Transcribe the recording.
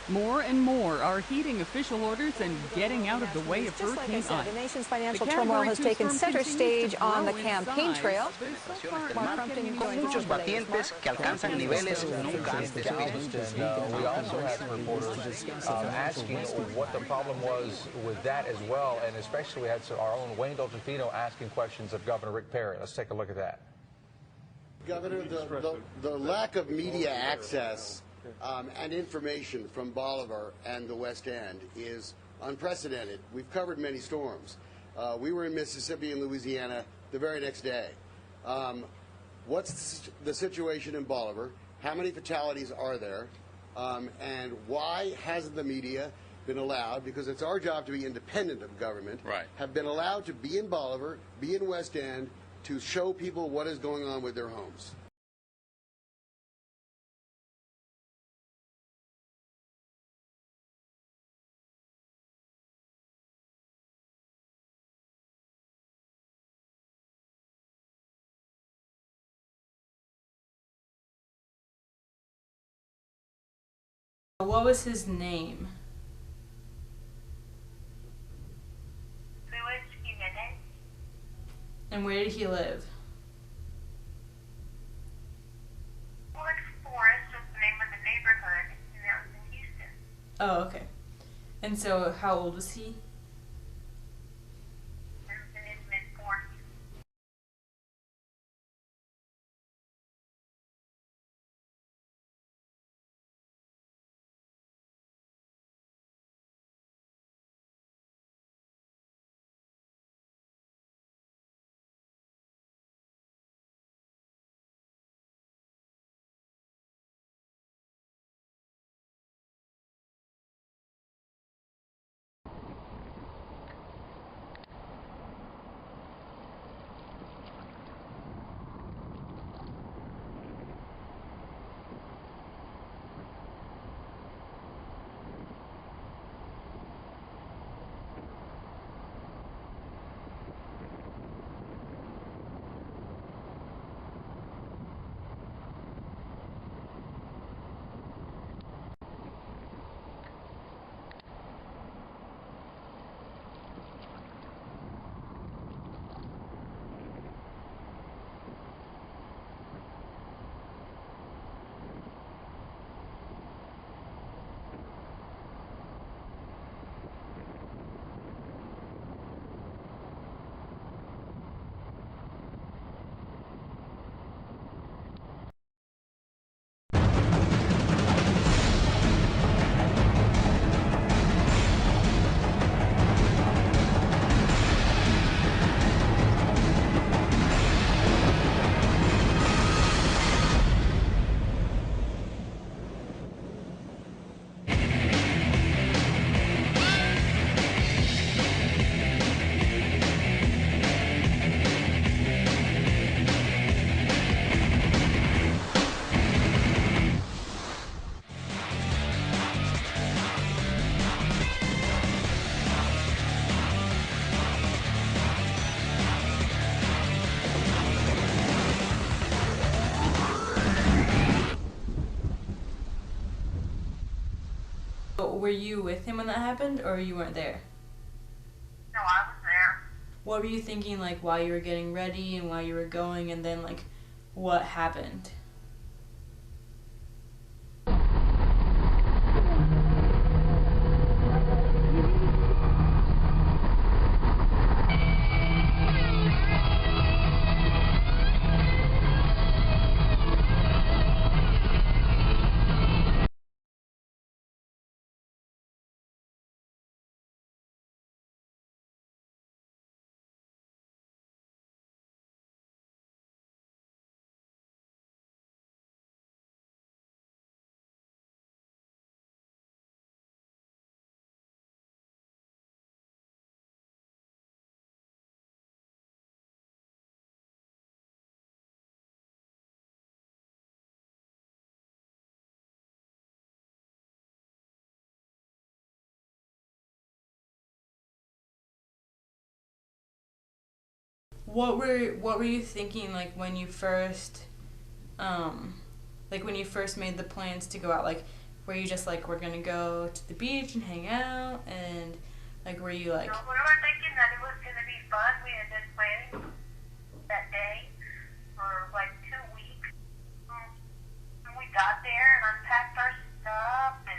More and more are heeding official orders and getting out of the way of Hurricane Ike. The nation's financial turmoil has taken center stage on the campaign trail. Con muchos batientes que alcanzan niveles nunca antes vistos. We also had some reporters asking what the problem was with that as well, and especially we had our own Wayne Dolcefino asking questions of Governor Rick Perry. Let's take a look at that. Governor, the lack of media access and information from Bolivar and the West End is unprecedented. We've covered many storms. We were in Mississippi and Louisiana the very next day. What's the situation in Bolivar? How many fatalities are there? And why hasn't the media been allowed, because it's our job to be independent of government, have been allowed to be in Bolivar, be in West End, to show people what is going on with their homes? What was his name? And where did he live? Forest was the name of the neighborhood, and that was in Houston. Oh, okay. And so, how old was he? He was in his mid-40s. Were you with him when that happened, or you weren't there? No, I was there. What were you thinking, like, while you were getting ready and while you were going, and then, like, what happened? What were you thinking, like, when you first when you first made the plans to go out? Like, were you just like, we're gonna go to the beach and hang out, and like, were you like? No, we were thinking that it was gonna be fun. We had been planning that day for like 2 weeks. And we got there and unpacked our stuff and